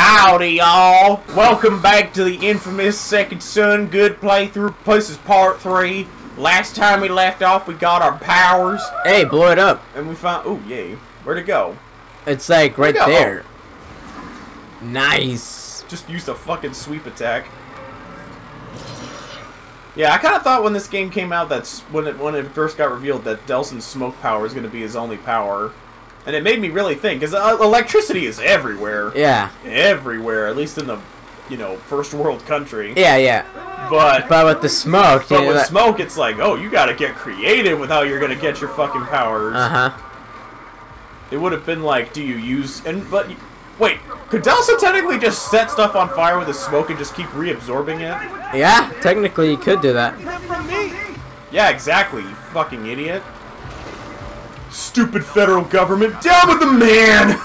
Howdy, y'all! Welcome back to the infamous Second Son Good Playthrough. This is part 3. Last time we left off, we got our powers. Hey, blow it up. And we found... Oh, yay. Where'd it go? It's like right there. Nice. Just used a fucking sweep attack. Yeah, I kind of thought when this game came out, that's when it first got revealed that Delsin's smoke power is going to be his only power. And it made me really think, because electricity is everywhere. Yeah. Everywhere, at least in the, first world country. Yeah. But with the smoke, with smoke, it's like, oh, you gotta get creative with how you're gonna get your fucking powers. It would have been like, do you use wait, could Delsin technically just set stuff on fire with his smoke and just keep reabsorbing it? Yeah, technically you could do that. Yeah, exactly, you fucking idiot. Stupid federal government, down with the man!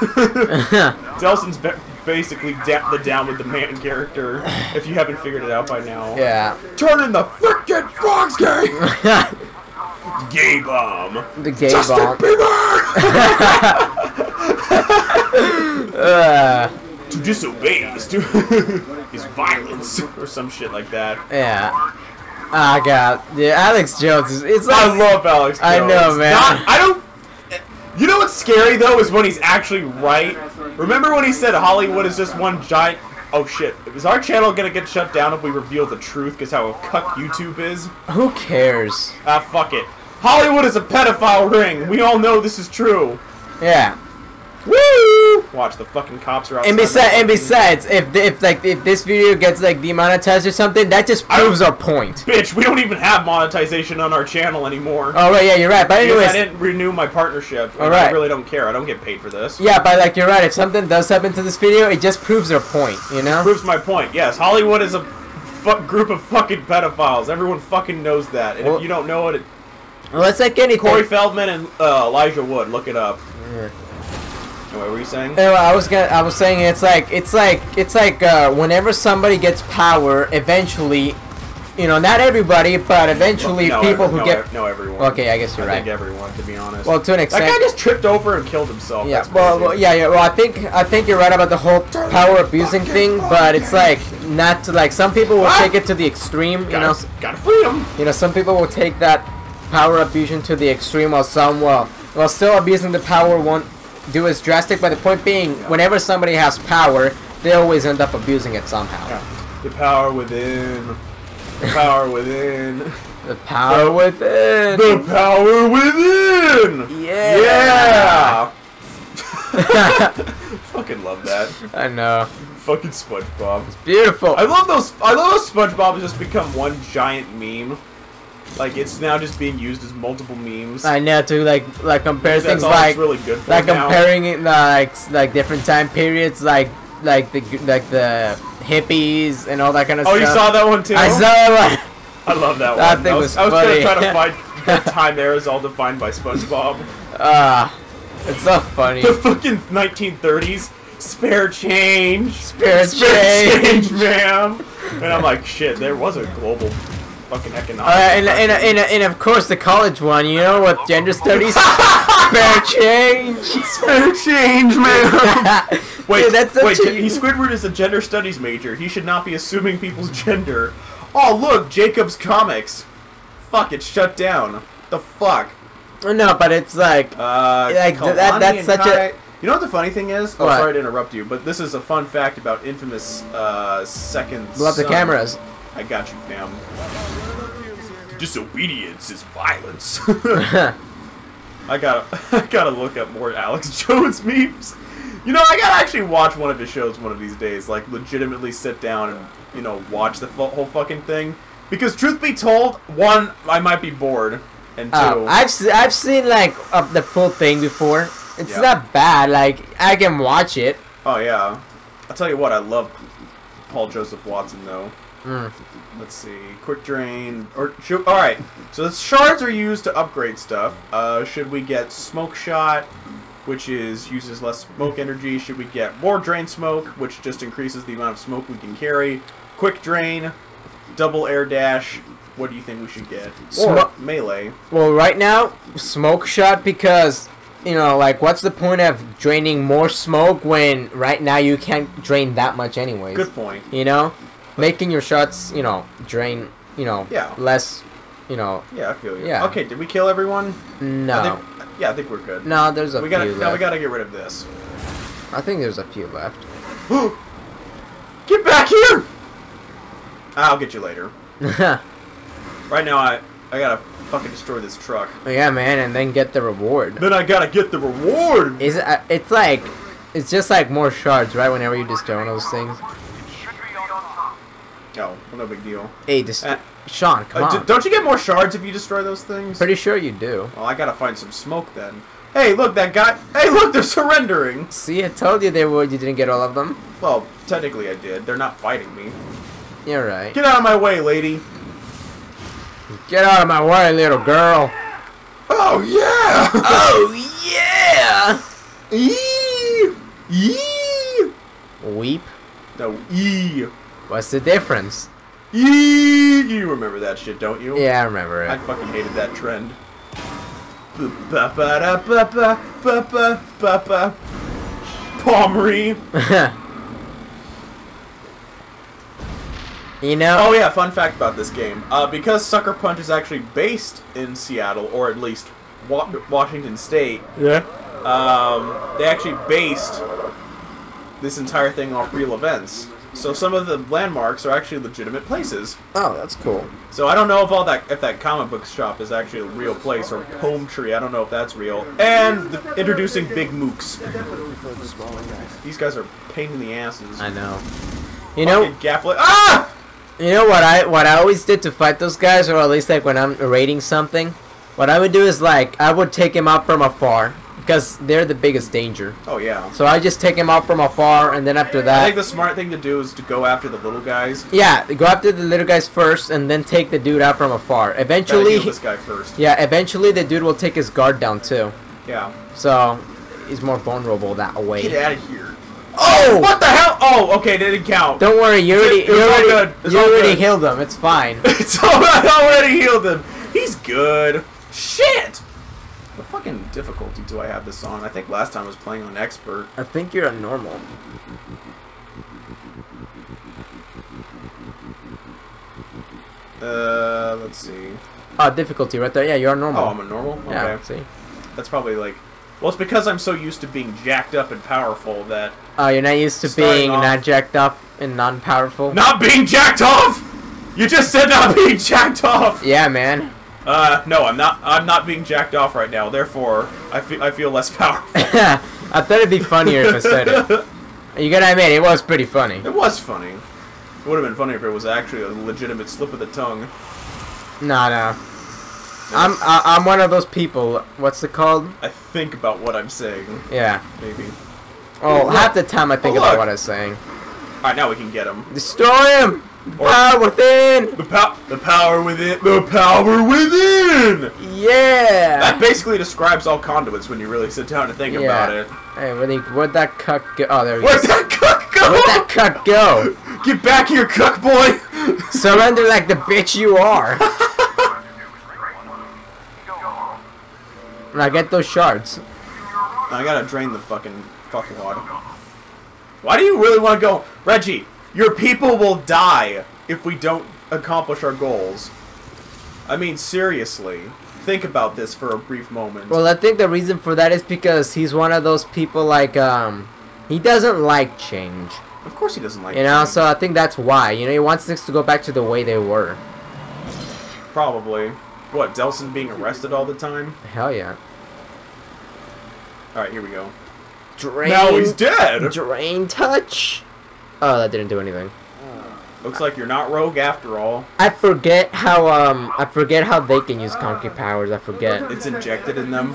Delsin's basically the down with the man character, if you haven't figured it out by now. Yeah. Turn in the frickin' frogs game! Gay bomb. The gay Justin bomb. Bieber! To disobey is violence, or some shit like that. Yeah. Oh god. Yeah, Alex Jones it's like... I love Alex Jones. I know, man. You know what's scary, though, is when he's actually right. Remember when he said Hollywood is just one giant... Oh, shit. Is our channel gonna get shut down if we reveal the truth, because how cuck YouTube is? Who cares? Ah, fuck it. Hollywood is a pedophile ring. We all know this is true. Yeah. Woo! Watch, the fucking cops are outside. And besides, if this video gets like demonetized or something, that just proves our point. Bitch, we don't even have monetization on our channel anymore. Oh right, yeah, you're right. But anyways, I didn't renew my partnership. All right. I really don't care. I don't get paid for this. Yeah, but like you're right. If something does happen to this video, it just proves our point. You know? It proves my point. Yes, Hollywood is a group of fucking pedophiles. Everyone fucking knows that. And if you don't know it, well, it's like anything. Corey Feldman and Elijah Wood. Look it up. Yeah. What were you saying? I was saying it's like whenever somebody gets power, eventually, not everybody, but eventually people who get everyone. Okay, I guess you're right. I think everyone, to be honest. Well, to an extent. That guy just tripped over and killed himself. Yeah. Well, yeah. Well, I think you're right about the whole power abusing thing, but it's like not to like some people will take it to the extreme. Gotta free him. Some people will take that power abusion to the extreme, while some while still abusing the power won't do as drastic, but the point being, whenever somebody has power, they always end up abusing it somehow. Yeah. The power within. The power within. The power within. The power within. Yeah. Fucking love that. I know. Fucking SpongeBob. It's beautiful. I love those SpongeBob has just become one giant meme. Like, it's now just being used as multiple memes. I know, to like compare things like really good for like now. comparing it like different time periods, like the hippies and all that kind of stuff. Oh, you saw that one too? I saw that one. I love that one. That thing was funny. I was gonna try to find what time eras all defined by SpongeBob. It's so funny. The fucking 1930s. Spare change. Spare change, ma'am. And I'm like, shit, there was a global fucking economic. And of course the college one, what gender studies? Spare change. Spare change, man. Wait, dude, Squidward is a gender studies major. He should not be assuming people's gender. Oh look, Jacob's Comics. Fuck, it's shut down. The fuck? No, but it's like that's such a. You know what the funny thing is? Oh, what? Sorry to interrupt you, but this is a fun fact about infamous Second Son. Blow up the cameras. I got you, fam. Disobedience is violence. I gotta look up more Alex Jones memes. I gotta actually watch one of his shows one of these days. Like, legitimately sit down and, watch the whole fucking thing. Because, truth be told, one, I might be bored. And two... I've seen, like, the full thing before. It's not bad. Like, I can watch it. Oh, yeah. I'll tell you what, I love Paul Joseph Watson, though. Let's see. Quick drain. Alright. So the shards are used to upgrade stuff. Should we get smoke shot, which uses less smoke energy? Should we get more drain smoke, which just increases the amount of smoke we can carry? Quick drain, double air dash. What do you think we should get? Or melee. Well, right now, smoke shot, because you know, like, what's the point of draining more smoke when right now you can't drain that much anyways? Good point. You know? Making your shots, you know, drain, you know, less, you know. Yeah, I feel you. Yeah. Okay, did we kill everyone? No. I think we're good. No, there's a few left. Now we gotta get rid of this. I think there's a few left. Get back here! I'll get you later. Right now, I gotta fucking destroy this truck. Yeah, man, and then get the reward. Then I gotta get the reward! It's like... It's just like more shards, right, whenever you destroy one of those things. Oh, well, no big deal. Hey, Sean, come on. Don't you get more shards if you destroy those things? Pretty sure you do. Well, I gotta find some smoke then. Hey, look, that guy... Hey, look, they're surrendering! See, I told you you didn't get all of them. Well, technically I did. They're not fighting me. You're right. Get out of my way, lady! Get out of my way, little girl! Oh, yeah! Oh, yeah! Eee! Yee! Weep? No, E. What's the difference? Yee! You remember that shit, don't you? Yeah, I remember it. I fucking hated that trend. Ba-ba-da-ba-ba-ba-ba-ba-ba. Pommery. You know? Oh yeah, fun fact about this game. Because Sucker Punch is actually based in Seattle, or at least Washington State. Yeah. They actually based this entire thing off real events. So some of the landmarks are actually legitimate places. Oh, that's cool. So I don't know if that comic book shop is actually a real place, or Home Tree. I don't know if that's real. And introducing Big Mooks. These guys are pain in the asses. I know. You know? Ah! You know what I always did to fight those guys, or at least like when I'm raiding something? What I would do is like I would take him out from afar. Because they're the biggest danger. Oh, yeah. So I just take him out from afar, and then after that... I think the smart thing to do is to go after the little guys. Yeah, go after the little guys first, and then take the dude out from afar. Eventually... Heal this guy first. Yeah, eventually the dude will take his guard down, too. Yeah. So, he's more vulnerable that way. Get out of here. Oh! What the hell? Oh, okay, they didn't count. Don't worry, you already healed him. It's fine. I already healed him. He's good. Shit! What fucking difficulty do I have this on? I think last time I was playing on expert. I think you're on normal. Let's see. Difficulty right there. Yeah, you're on normal. Oh, I'm a normal? Okay. Yeah, see? That's probably like... Well, it's because I'm so used to being jacked up and powerful that... Oh, you're not used to being not jacked up and non-powerful? Not being jacked off! You just said not being jacked off! Yeah, man. No, I'm not being jacked off right now. Therefore, I feel less powerful. I thought it'd be funnier if I said it. You gotta admit, it was pretty funny. It was funny. It would have been funny if it was actually a legitimate slip of the tongue. No. I'm one of those people. What's it called? I think about what I'm saying. Yeah. Maybe. Oh, half the time I think about what I'm saying. All right, now we can get him. Destroy him. Power within! The power within! The power within! Yeah! That basically describes all conduits when you really sit down and think about it. Hey, where'd that cuck go? Oh, there he Where'd is. that cuck go? Where'd that cuck go? Get back here, cuck boy! Surrender like the bitch you are. Now get those shards. I gotta drain the fucking fuckwad. Why do you really want to go? Reggie! Your people will die if we don't accomplish our goals. I mean, seriously. Think about this for a brief moment. Well, I think the reason for that is because he's one of those people like, he doesn't like change. Of course he doesn't like You know, change. so I think that's why. You know, he wants things to go back to the way they were. Probably. What, Delsin being arrested all the time? Hell yeah. Alright, here we go. Drain. Now he's dead! Drain touch? Oh, that didn't do anything. Looks like you're not rogue after all. I forget how they can use concrete powers. I forget. It's injected in them.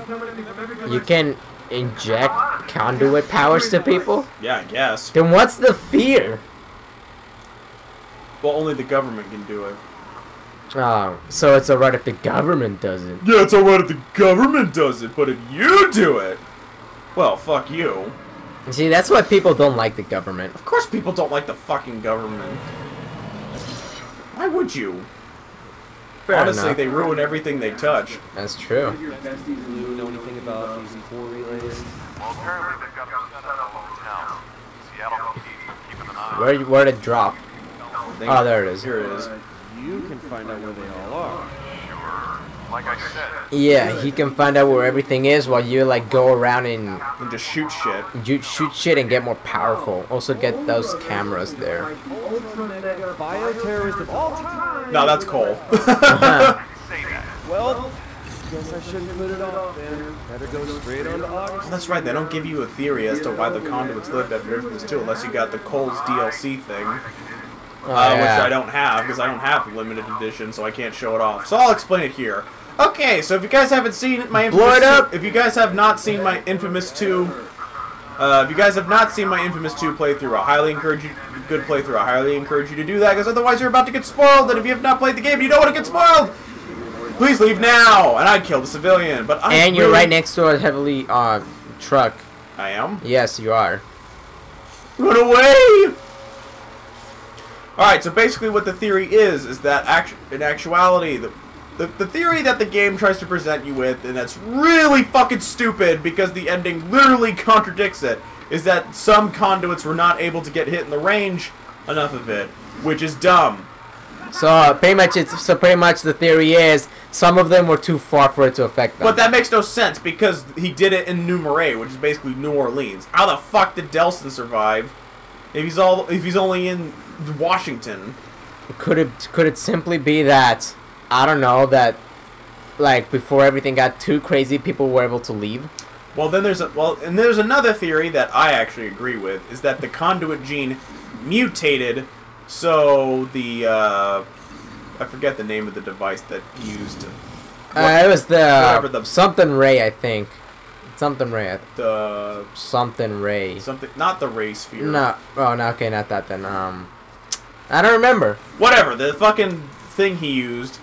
You can inject conduit powers to people? Yeah, I guess. Then what's the fear? Well, only the government can do it. Oh, so it's alright if the government does it. Yeah, it's alright if the government does it, but if you do it, well, fuck you. See, that's why people don't like the government. Of course people don't like the fucking government. Why would you? Honestly, enough. they ruin everything they touch. That's true. Do you know anything about these core relays? Well, apparently they've got them set up over town. Seattle PD keeping an eye. Where'd it drop? Oh, there it is. Here it is. You can find out where they all are. Sure. Like I said, Yeah, he can find out where everything is while you like go around and And just shoot shit. shoot shit and get more powerful. Also get those cameras there. Bioterrorist of all time. No, that's Cole. say that. Well, guess I shouldn't put it off then. Better go straight on to August. That's right, they don't give you a theory as to why the conduits lived after Infamous 2 unless you got the Cole's DLC thing. Which I don't have, because I don't have the limited edition, so I can't show it off. So I'll explain it here. Okay, so if you guys haven't seen my Blow it up! if you guys have not seen my Infamous 2, if you guys have not seen my Infamous 2 playthrough, I highly encourage you, good playthrough, I highly encourage you to do that, because otherwise you're about to get spoiled, and if you have not played the game and you don't want to get spoiled, please leave now! And I killed a civilian, but I And you're right next to a heavily truck. I am? Yes, you are. Run away! Alright, so basically what the theory is that in actuality, the theory that the game tries to present you with, and that's really fucking stupid because the ending literally contradicts it, is that some conduits were not able to get hit in the range enough of it, which is dumb. So pretty much the theory is some of them were too far for it to affect them. But that makes no sense because he did it in Numere, which is basically New Orleans. How the fuck did Delsin survive if he's only in Washington? Could it simply be that, I don't know, that like before everything got too crazy, people were able to leave? Well, then there's another theory that I actually agree with, is that the conduit gene mutated, so the I forget the name of the device that used. It was whatever the something Ray, I think. Something Ray. the Something Ray. something, not the ray sphere. No. Oh, no. Okay, not that then. I don't remember. Whatever, the fucking thing he used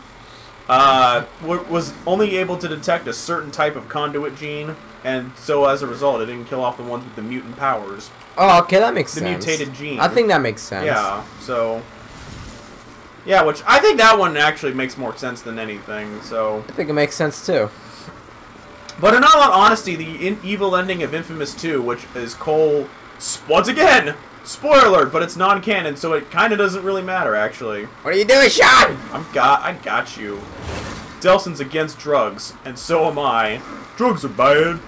was only able to detect a certain type of conduit gene, and so as a result, it didn't kill off the ones with the mutant powers. Oh, okay, that makes The sense. mutated gene. I think that makes sense. Yeah, so... Yeah, which I think that one actually makes more sense than anything, so... I think it makes sense too. But in all honesty, the evil ending of Infamous 2, which is Cole... Once again! Spoiler alert, but it's non-canon, so it kind of doesn't really matter, actually. What are you doing, Sean? I got you. Delsin's against drugs, and so am I. Drugs are bad.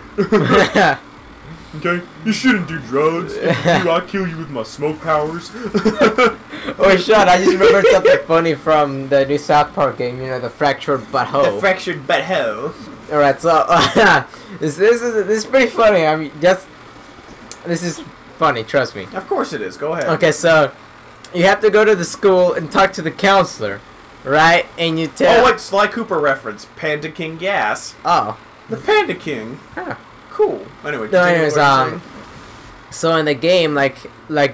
Okay? You shouldn't do drugs. I'll kill you with my smoke powers. Oh, Sean, I just remembered something funny from the new South Park game, you know, the fractured butthole. The fractured butthole. Alright, so, this is pretty funny. I mean, this is funny, trust me. Of course it is. Go ahead. Okay, so, you have to go to the school and talk to the counselor, right? And you tell... Oh, wait, Sly Cooper reference. Panda King Gas. Oh. The Panda King. Huh. Cool. Anyway, No, continue anyways, what you're saying. so in the game, like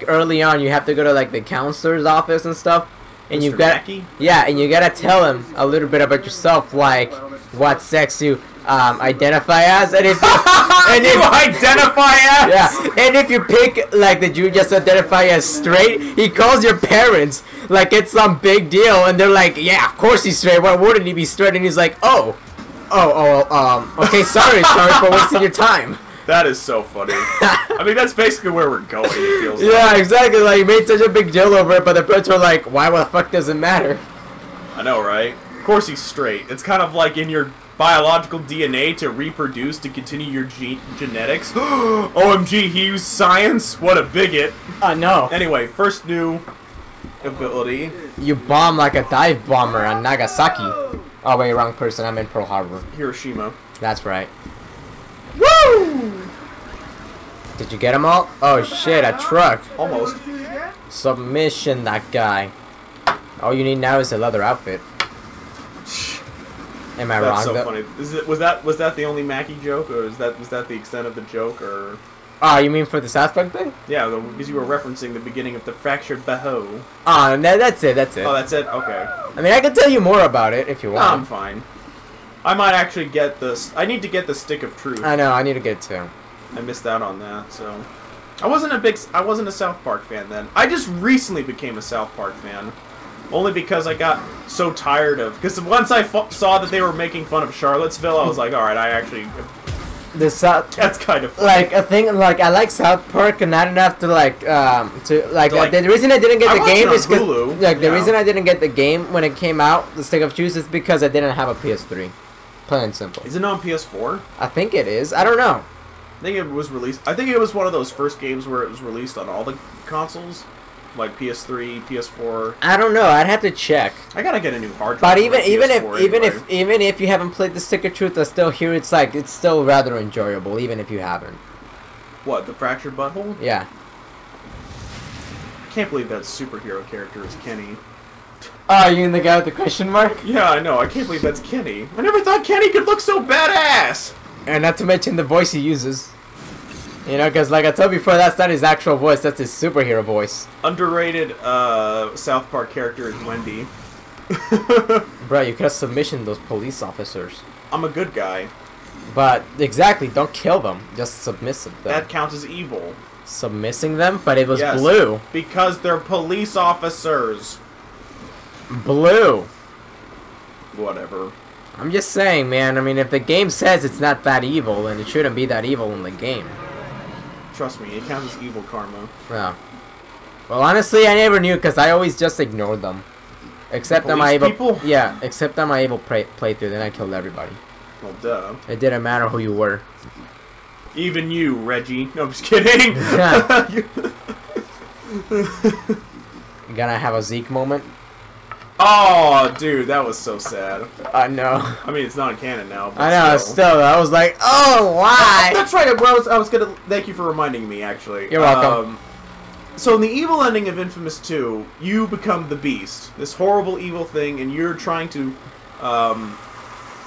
early on, you have to go to like the counselor's office and stuff, and you Mr. got Mackey? and you gotta tell him a little bit about yourself, like what sex you identify as, and if And you identify as? yeah, and if you pick like that you just identify as straight, he calls your parents like it's some big deal, and they're like, yeah, of course he's straight. Why wouldn't he be straight? And he's like, okay, sorry for wasting your time. That is so funny. I mean, that's basically where we're going, it feels like. Yeah, exactly. Like, he made such a big deal over it, but the parents were like, why the fuck does it matter? I know, right? Of course he's straight. It's kind of like in your biological DNA to reproduce, to continue your genetics. OMG, he used science? What a bigot. I know. Anyway, first new ability. You bomb like a dive bomber on Nagasaki. Oh, wait, wrong person. I'm in Pearl Harbor. Hiroshima. That's right. Woo! Did you get them all? Oh, shit, a truck. Almost. Submission, that guy. All you need now is a leather outfit. Am I wrong? That's so though? funny. Was that the only Mackie joke, or was that the extent of the joke, or? Oh, you mean for the South Park thing? Yeah, because you were referencing the beginning of the fractured baho. Oh, no, that's it. That's it. Oh, that's it. Okay. I mean, I can tell you more about it if you No, want. I'm fine. I might actually get this. I need to get the stick of truth. I know. I need to get it too. I missed out on that, so. I wasn't a South Park fan then. I just recently became a South Park fan. Only because I got so tired of... Because once I saw that they were making fun of Charlottesville, I was like, alright, I actually... The South... That's kind of funny. Like, I think, like, I like South Park and not enough to, like, the reason I didn't get I the watch game it on is because... Hulu, Like, the yeah. reason I didn't get the game when it came out, the Stick of Truth, is because I didn't have a PS3. Plain and simple. Is it on PS4? I think it is. I don't know. I think it was released... I think it was one of those first games where it was released on all the consoles. Like PS3, PS4. I don't know. I'd have to check. I gotta get a new hard drive. But for even my even PS4 if anyway. even if you haven't played the Stick of Truth, I still hear it's like it's still rather enjoyable, even if you haven't. What, the Fractured Butthole? Yeah. I can't believe that superhero character is Kenny. Oh, you mean the guy with the question mark? Yeah, I know. I can't believe that's Kenny. I never thought Kenny could look so badass! And not to mention the voice he uses. You know, because like I told you before, that's not his actual voice. That's his superhero voice. Underrated South Park character is Wendy. Bro, you could have submissioned those police officers. I'm a good guy. But, exactly, don't kill them. Just submissive them. That counts as evil. Submissing them? But it was Yes, blue. because they're police officers. Blue. Whatever. I'm just saying, man. I mean, if the game says it's not that evil, then it shouldn't be that evil in the game. Trust me, it counts as evil karma. Yeah. Well, honestly, I never knew because I always just ignored them. Except on my Police evil... people? Yeah, except on my evil playthrough. Then I killed everybody. Well, duh. It didn't matter who you were. Even you, Reggie. No, I'm just kidding. You gonna have a Zeke moment? Oh, dude, that was so sad. I know. I mean, it's not in canon now. But I know. Still, I was like, oh, why? That's right. I was gonna. Thank you for reminding me. Actually, You're welcome. So in the evil ending of Infamous 2, you become the Beast, this horrible evil thing, and you're trying to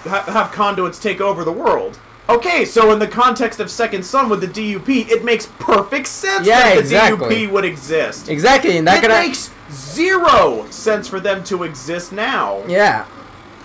have conduits take over the world. Okay, so in the context of Second Son with the DUP, it makes perfect sense that the DUP would exist. Exactly, and that it makes zero sense for them to exist now. Yeah.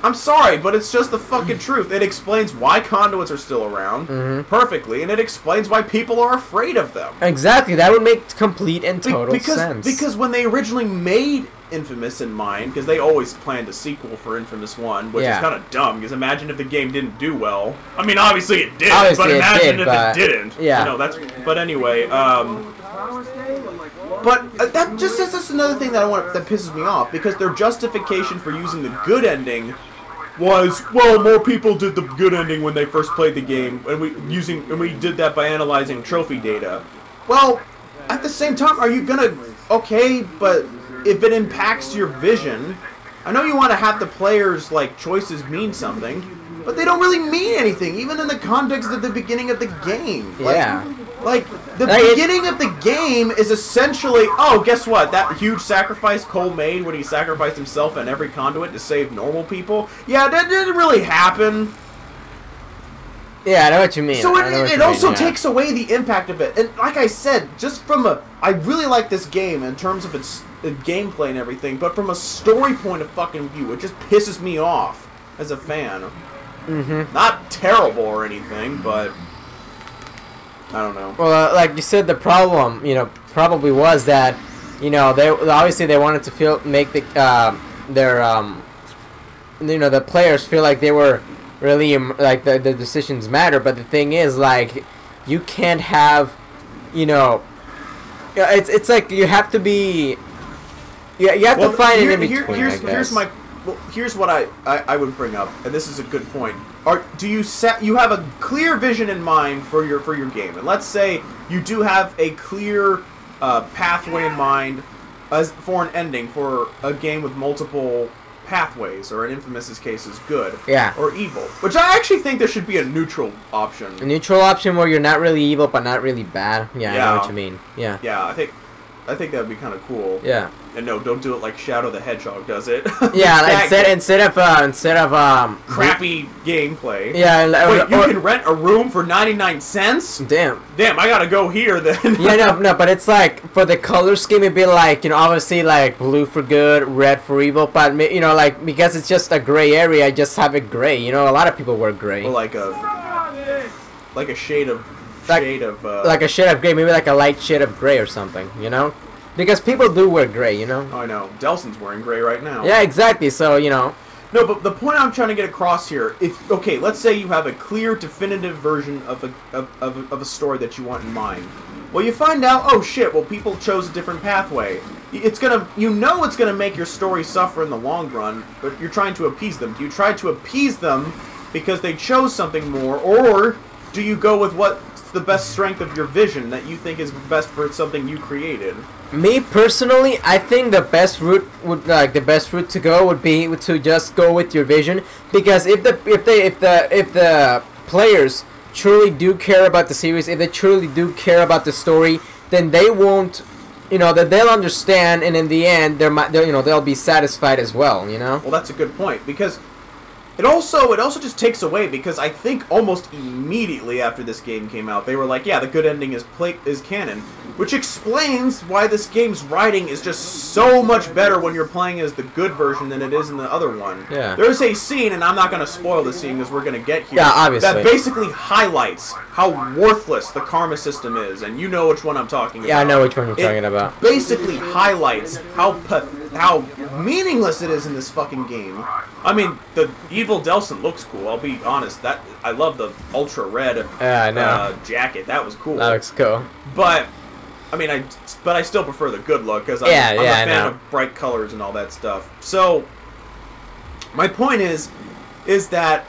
I'm sorry, but it's just the fucking truth. It explains why conduits are still around perfectly, and it explains why people are afraid of them. Exactly, that would make complete and total sense. Because when they originally made Infamous in mind, because they always planned a sequel for Infamous 1, which is kind of dumb, because imagine if the game didn't do well. I mean, obviously it did, but imagine if it didn't. Yeah. You know, but anyway, but that's another thing that pisses me off, because their justification for using the good ending was, well, more people did the good ending when they first played the game, and we did that by analyzing trophy data. Well, at the same time, are you gonna... Okay, but if it impacts your vision, I know you want to have the players' like choices mean something, but they don't really mean anything, even in the context of the beginning of the game. Like the beginning of the game is essentially, oh, guess what? That huge sacrifice Cole made when he sacrificed himself and every conduit to save normal people. Yeah, that didn't really happen. Yeah, I know what you mean. So it also takes away the impact of it. And like I said, just from I really like this game in terms of its gameplay and everything, but from a story point of fucking view, it just pisses me off as a fan. Not terrible or anything, but I don't know. Well, like you said, the problem, probably was that, they obviously they wanted to make the the players feel like they were really like the decisions matter. But the thing is, like, you can't have, it's like you have to be, you have to find an in between. Here's what I would bring up, and this is a good point. You have a clear vision in mind for your game, and let's say you do have a clear pathway in mind for an ending for a game with multiple pathways, or in Infamous's case is good or evil, which I actually think there should be a neutral option. A neutral option where you're not really evil but not really bad. I know what you mean. Yeah, I think that would be kind of cool. Yeah. And no, don't do it like Shadow the Hedgehog does it. Yeah, instead of crappy gameplay. Yeah. Wait, you can rent a room for 99 cents? Damn, I gotta go here then. Yeah, no, but it's like for the color scheme, it'd be like obviously like blue for good, red for evil, but like because it's just a gray area, I just have it gray. A lot of people wear gray. Well, like a shade of like a shade of gray, maybe like a light shade of gray or something. Because people do wear gray, you know? Oh, I know. Delsin's wearing gray right now. Yeah, exactly. So, you know. No, but the point I'm trying to get across here, okay, let's say you have a clear, definitive version of a story that you want in mind. Well, you find out, oh shit, well, people chose a different pathway. It's gonna, it's gonna make your story suffer in the long run, but you're trying to appease them. Do you try to appease them because they chose something more, or do you go with what's the best strength of your vision that you think is best for something you created? Me personally, I think the best route to go would be to just go with your vision, because if the players truly do care about the series, if they truly do care about the story, then they won't, that they'll understand, and in the end, they'll be satisfied as well, you know. Well, that's a good point, because it also just takes away, because I think almost immediately after this game came out, they were like, yeah, the good ending is canon, which explains why this game's writing is just so much better when you're playing as the good version than it is in the other one. Yeah. There's a scene, and I'm not going to spoil the scene because we're going to get here, yeah, obviously, that basically highlights how worthless the karma system is, and you know which one I'm talking about. Yeah, I know which one you're talking about. Basically highlights how meaningless it is in this fucking game. I mean, the evil Delsin looks cool. I'll be honest. I love the ultra red jacket. That was cool. That looks cool. But I mean, I still prefer the good look because I'm a fan of bright colors and all that stuff. So my point is that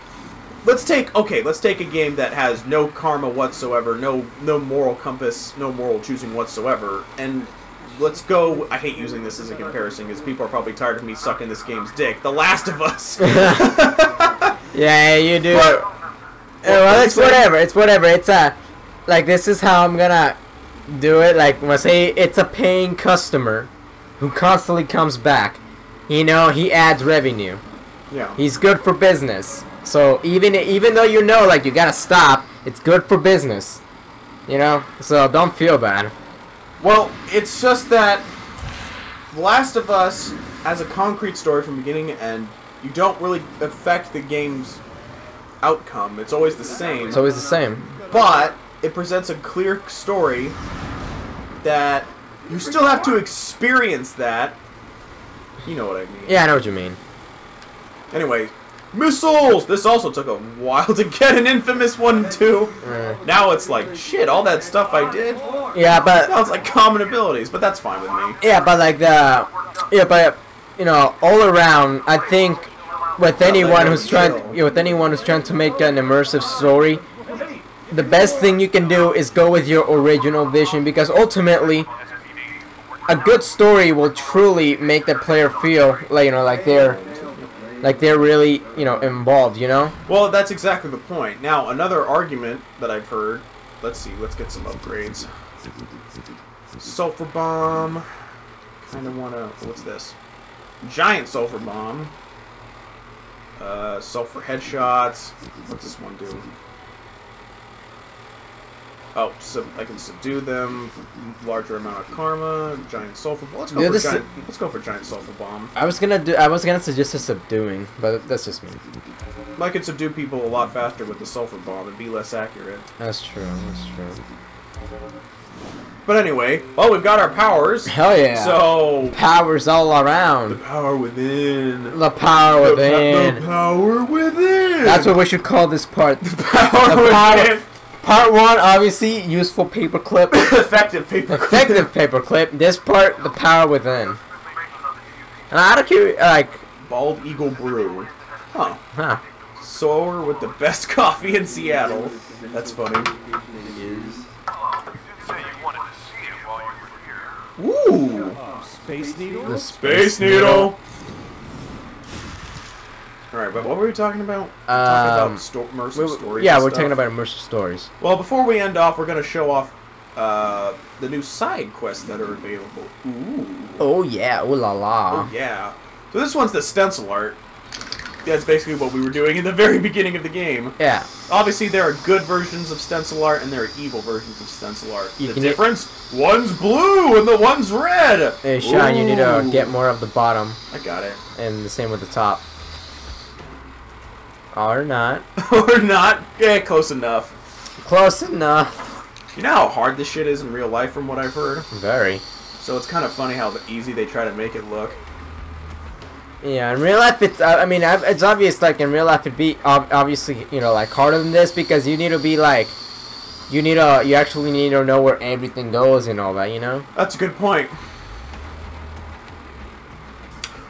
let's take a game that has no karma whatsoever, no moral compass, no moral choosing whatsoever, and let's go. I hate using this as a comparison because people are probably tired of me sucking this game's dick. The Last of Us. Yeah, you do. Well, it's whatever. It's whatever. It's like, this is how I'm gonna do it. Like, let's say it's a paying customer who constantly comes back. He adds revenue. Yeah. He's good for business. So even though you gotta stop, it's good for business. So don't feel bad. Well, it's just that The Last of Us has a concrete story from beginning to end. You don't really affect the game's outcome. It's always the same. It's always the same. But it presents a clear story that you still have to experience that. You know what I mean. Yeah, I know what you mean. Anyway, missiles! This also took a while to get an Infamous 1 and 2. Now it's like, shit, all that stuff I did. Yeah, but sounds like common abilities, but that's fine with me. Yeah, but all around, I think with anyone who's trying to make an immersive story, the best thing you can do is go with your original vision, because ultimately a good story will truly make the player feel like they're really involved, Well, that's exactly the point. Now, another argument that I've heard, let's get some upgrades. Sulfur bomb. Kind of want to, what's this? Giant sulfur bomb. Sulfur headshots. What's this one do? Oh, so I can subdue them. Larger amount of karma. Giant sulfur. Let's go for giant sulfur bomb. I was gonna suggest a subduing, but that's just me. I could subdue people a lot faster with the sulfur bomb and be less accurate. That's true. That's true. But anyway, well, we've got our powers. Hell yeah. So powers all around. The power within. The power within. The power within. That's what we should call this part. The power within. Part 1, obviously, useful paperclip. Effective paperclip. Effective paperclip. This part, the power within. And out of curiosity, Bald Eagle Brew. Huh. Sower with the best coffee in Seattle. That's funny. Ooh! Space Needle? The Space Needle! Alright, but what were we talking about? Talking about immersive stories. Yeah, we're talking about immersive stories. Well, before we end off, we're going to show off the new side quests that are available. Ooh. Oh, yeah. Ooh la la. Oh, yeah. So this one's the stencil art. That's basically what we were doing in the very beginning of the game. Yeah. Obviously, there are good versions of stencil art, and there are evil versions of stencil art. The difference? One's blue, and the one's red! Hey, Sean, you need to get more of the bottom. I got it. And the same with the top. Or not. Or not. Yeah, close enough. Close enough. You know how hard this shit is in real life, from what I've heard? Very. So it's kind of funny how easy they try to make it look. Yeah, in real life, it's. I mean, it's obvious. Like in real life, it'd be obviously, you know, like harder than this because you need to be like, you actually need to know where everything goes and all that. You know. That's a good point.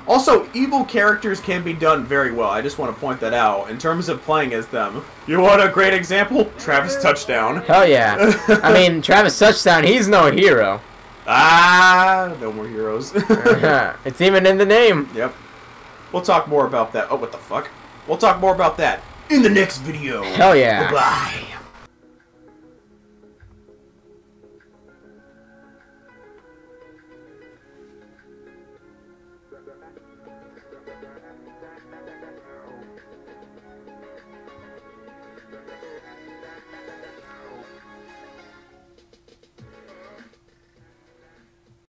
Also, evil characters can be done very well. I just want to point that out in terms of playing as them. You want a great example? Travis Touchdown. Hell yeah! I mean, Travis Touchdown. He's no hero. Ah, no more heroes. It's even in the name. Yep. We'll talk more about that. Oh, what the fuck? We'll talk more about that in the next video. Hell yeah. Goodbye.